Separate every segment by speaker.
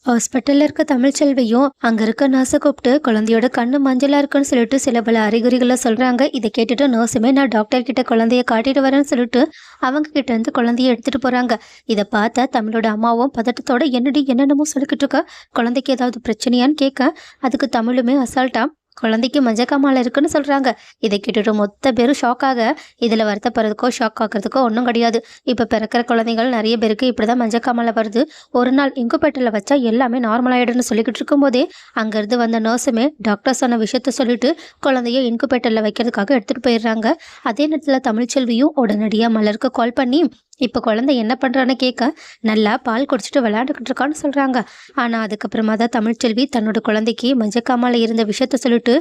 Speaker 1: ஹாஸ்பிட்டல்ல இருக்க தமிழ்ச்செல்வியும் அங்க இருக்க நர்ஸை கூப்பிட்டு குழந்தையோட கண்ணு மஞ்சளா இருக்குன்னு சொல்லிட்டு சில பல அறிகுறிகளை சொல்றாங்க. இதை கேட்டுட்டு நர்ஸுமே நான் டாக்டர் கிட்ட குழந்தைய காட்டிட்டு வரேன்னு சொல்லிட்டு அவங்க கிட்ட இருந்து குழந்தைய எடுத்துட்டு போறாங்க. இதை பார்த்த தமிழோட அம்மாவும் பதட்டத்தோட என்னடி என்னென்னமோ சொல்லிக்கிட்டு இருக்க, குழந்தைக்கு ஏதாவது பிரச்சனையான்னு கேட்க, அதுக்கு தமிழுமே அசால்ட்டா குழந்தைக்கு மஞ்சக்காமால இருக்குன்னு சொல்றாங்க. இதை கேட்டுட்டு மொத்த பேரும் ஷாக் ஆக, இதுல வருத்தப்படுறதுக்கோ ஷாக் ஆகுறதுக்கோ ஒன்றும் கிடையாது. இப்ப பிறக்கிற குழந்தைகள் நிறைய பேருக்கு இப்படிதான் மஞ்சக்காமால வருது. ஒரு நாள் இன்குபேட்டர்ல வச்சா எல்லாமே நார்மல் ஆயிடும்னு சொல்லிக்கிட்டு இருக்கும்போதே அங்கிருந்து வந்த நர்ஸுமே டாக்டர் சொன்ன விஷயத்த சொல்லிட்டு குழந்தைய இன்குபேட்டர்ல வைக்கிறதுக்காக எடுத்துட்டு போயிடுறாங்க. அதே நேரத்துல தமிழ்ச்செல்வியும் உடனடியா மலருக்கு கால் பண்ணி இப்போ குழந்தை என்ன பண்ணுறான்னு கேட்க, நல்லா பால் குடிச்சிட்டு விளையாண்டுக்கிட்டு இருக்கான்னு சொல்கிறாங்க. ஆனால் அதுக்கப்புறமா தான் தமிழ்ச்செல்வி தன்னோட குழந்தைக்கு மஞ்சக்காமால இருந்த விஷயத்த சொல்லிட்டு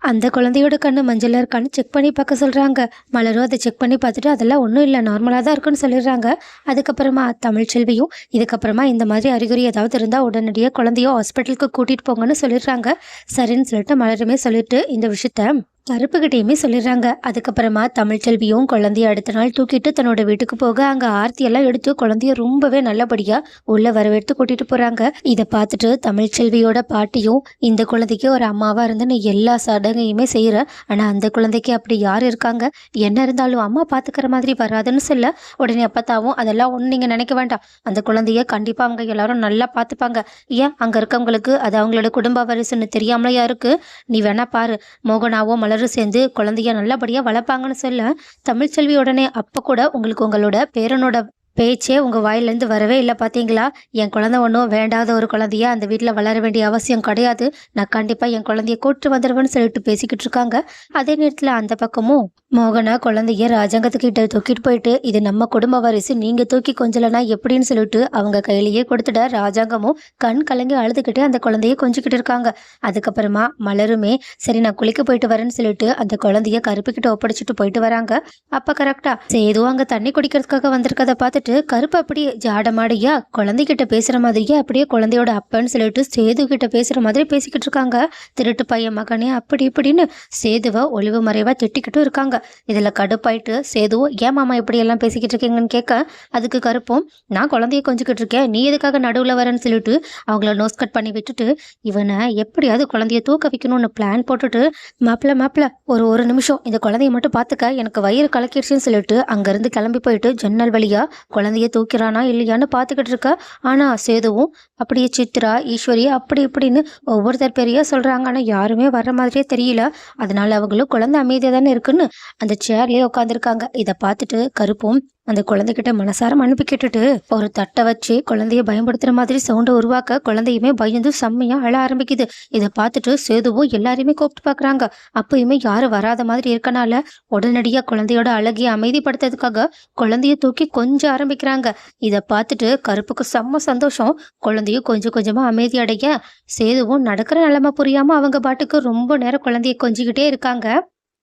Speaker 1: அந்த குழந்தையோட கண்ணு மஞ்சளாக இருக்கான்னு செக் பண்ணி பார்க்க சொல்கிறாங்க. மலரும் அதை செக் பண்ணி பார்த்துட்டு அதெல்லாம் ஒன்றும் இல்லை, நார்மலாக தான் இருக்குன்னு சொல்லிடுறாங்க. அதுக்கப்புறமா தமிழ்ச்செல்வியும் இதுக்கப்புறமா இந்த மாதிரி அறிகுறி ஏதாவது இருந்தால் உடனடியாக குழந்தையோ ஹாஸ்பிட்டலுக்கு கூட்டிகிட்டு போங்கன்னு சொல்லிடுறாங்க. சரின்னு சொல்லிட்டு மலருமே சொல்லிட்டு இந்த விஷயத்த கருப்புக்கிட்டையுமே சொல்லிடுறாங்க. அதுக்கப்புறமா தமிழ்ச்செல்வியும் குழந்தைய அடுத்த நாள் தூக்கிட்டு தன்னோட வீட்டுக்கு போக அங்கே ஆர்த்தியெல்லாம் எடுத்து குழந்தைய ரொம்பவே நல்லபடியாக உள்ள வரவேற்று கூட்டிட்டு போகிறாங்க. இதை பார்த்துட்டு தமிழ்ச்செல்வியோட பாட்டியும் இந்த குழந்தைக்கு ஒரு அம்மாவாக இருந்து நீ எல்லா சடங்கையுமே செய்கிற, ஆனால் அந்த குழந்தைக்கு அப்படி யார் இருக்காங்க, என்ன இருந்தாலும் அம்மா பார்த்துக்கிற மாதிரி வராதுன்னு சொல்ல, உடனே அப்பத்தாவும் அதெல்லாம் ஒன்றும் நீங்கள் நினைக்க வேண்டாம், அந்த குழந்தைய கண்டிப்பாக அவங்க எல்லாரும் நல்லா பார்த்துப்பாங்க. ஏன் அங்கே இருக்கவங்களுக்கு அது அவங்களோட குடும்ப வாரிசுன்னு தெரியாமலையா இருக்கு, நீ வேணா பாரு, மோகனாவும் மலரும் சேர்ந்து குழந்தைய நல்லபடியா வளர்ப்பாங்கன்னு சொல்ல, தமிழ்ச்செல்வி உடனே அப்ப கூட உங்களுக்கு உங்களோட பேரனோட பேச்சே உங்க வாயிலேருந்து வரவே இல்லை பார்த்தீங்களா, என் குழந்தை ஒன்றும் வேண்டாத ஒரு குழந்தையா அந்த வீட்டில் வளர வேண்டிய அவசியம் கிடையாது, நான் கண்டிப்பா என் குழந்தைய கூட்டு வந்துடுவேன்னு சொல்லிட்டு பேசிக்கிட்டு இருக்காங்க. அதே நேரத்தில் அந்த பக்கமும் மோகனா குழந்தைய ராஜாங்கத்துக்கிட்ட தூக்கிட்டு போயிட்டு இது நம்ம குடும்ப வாரிசு, நீங்க தூக்கி கொஞ்சலனா எப்படின்னு சொல்லிட்டு அவங்க கையிலேயே கொடுத்துட ராஜாங்கமும் கண் கலங்கி அழுதுகிட்டு அந்த குழந்தைய கொஞ்சிக்கிட்டு இருக்காங்க. அதுக்கப்புறமா மலருமே சரி நான் குளிக்க போயிட்டு வரேன்னு சொல்லிட்டு அந்த குழந்தைய கருப்புக்கிட்ட ஒப்படைச்சிட்டு போயிட்டு வராங்க. அப்ப கரெக்டா சேது அங்க தண்ணி குடிக்கிறதுக்காக வந்திருக்கதை பார்த்துட்டு கருப்பு அப்படியே ஜாடமாடியா குழந்தைகிட்ட பேசுற மாதிரியே அப்படியே குழந்தையோட அப்பன்னு சொல்லிட்டு சேது கிட்ட பேசுற மாதிரி பேசிக்கிட்டு இருக்காங்க. திருட்டு பையன் மகனே அப்படி இப்படின்னு சேதுவை ஒளிவு மறைவா திட்டிக்கிட்டும் இருக்காங்க. இதுல கடுப்பாயிட்டு சேதுவும் ஏன் மாமா இப்படி எல்லாம் பேசிக்கிட்டு இருக்கீங்கன்னு கேட்க, அதுக்கு கருப்பும் நான் குழந்தைய கொஞ்சிக்கிட்டு இருக்கேன், நீ எதுக்காக நடுவில் வரேன்னு சொல்லிட்டு அவங்கள நோஸ் கட் பண்ணி விட்டுட்டு இவனை எப்படியாவது குழந்தைய தூக்க வைக்கணும்னு பிளான் போட்டுட்டு மாப்பிள்ள ஒரு ஒரு நிமிஷம் இந்த குழந்தைய மட்டும் பார்த்துக்க, எனக்கு வயிறு கலக்கிடுச்சுன்னு சொல்லிட்டு அங்கிருந்து கிளம்பி போயிட்டு ஜன்னல் வழியா குழந்தைய தூக்கிறானா இல்லையான்னு பார்த்துக்கிட்டு இருக்க. ஆனா சேதுவும் அப்படியே சித்ரா ஈஸ்வரி அப்படி இப்படின்னு ஒவ்வொருத்தர் பெரிய சொல்றாங்க. ஆனா யாருமே வர்ற மாதிரியே தெரியல. அதனால அவங்களும் குழந்தை அமைதியா தானே இருக்குன்னு அந்த சேர்லயே உட்காந்துருக்காங்க. இதை பார்த்துட்டு கருப்பும் அந்த குழந்தைகிட்ட மனசார மன்னிப்பு கேட்டுட்டு ஒரு தட்டை வச்சு குழந்தைய பயன்படுத்துற மாதிரி சவுண்டை உருவாக்க குழந்தையுமே பயந்து செம்மையா அழ ஆரம்பிக்குது. இதை பார்த்துட்டு சேதுவும் எல்லாரையுமே கூப்பிட்டு பாக்குறாங்க. அப்பயுமே யாரும் வராத மாதிரி இருக்கனால உடனடியா குழந்தையோட அழகிய அமைதிப்படுத்துறதுக்காக குழந்தைய தூக்கி கொஞ்சம் ஆரம்பிக்கிறாங்க. இதை பார்த்துட்டு கருப்புக்கு செம்ம சந்தோஷம். குழந்தையும் கொஞ்சம் கொஞ்சமா அமைதி அடைய சேதுவும் நடக்கிற நிலைமை புரியாம அவங்க பாட்டுக்கு ரொம்ப நேரம் குழந்தைய கொஞ்சிக்கிட்டே இருக்காங்க.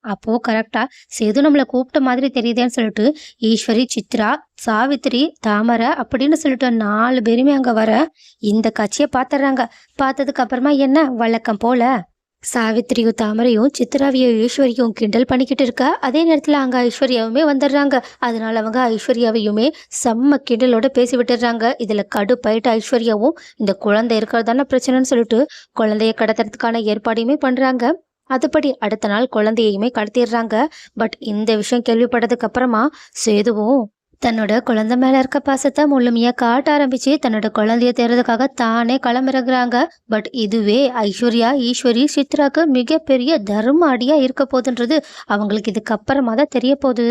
Speaker 1: அப்போ கரெக்டா சேது நம்மளை கூப்பிட்ட மாதிரி தெரியுதேன்னு சொல்லிட்டு ஈஸ்வரி சித்ரா சாவித்திரி தாமரை அப்படின்னு சொல்லிட்டு 4 பேருமே அங்க வர இந்த காட்சியை பாத்துறாங்க. பார்த்ததுக்கு அப்புறமா என்ன வழக்கம் போல சாவித்திரியும் தாமரையும் சித்ராவையும் ஈஸ்வரியும் கிண்டல் பண்ணிக்கிட்டு இருக்க. அதே நேரத்துல அங்க ஐஸ்வர்யாவுமே வந்துடுறாங்க. அதனால அவங்க ஐஸ்வர்யாவையுமே செம்ம கிண்டலோட பேசி விட்டுடுறாங்க. இதுல கடுப்பாயிட்டு ஐஸ்வர்யாவும் இந்த குழந்தை இருக்கிறதான பிரச்சனைன்னு சொல்லிட்டு குழந்தைய கடத்துறதுக்கான ஏற்பாடையுமே பண்றாங்க. அதுபடி அடுத்த நாள் குழந்தையுமே கடத்திடுறாங்க. பட் இந்த விஷயம் கேள்விப்பட்டதுக்கு அப்புறமா சேதுவும் தன்னோட குழந்தை மேல இருக்க பாசத்தை முழுமையா காட்ட ஆரம்பிச்சு தன்னோட குழந்தைய தேர்றதுக்காக தானே களமிறங்குறாங்க. பட் இதுவே ஐஸ்வர்யா ஈஸ்வரி சித்ராக்கு மிகப்பெரிய தர்ம அடியா இருக்க போகுதுன்றது அவங்களுக்கு இதுக்கு அப்புறமா தான் தெரிய போகுது.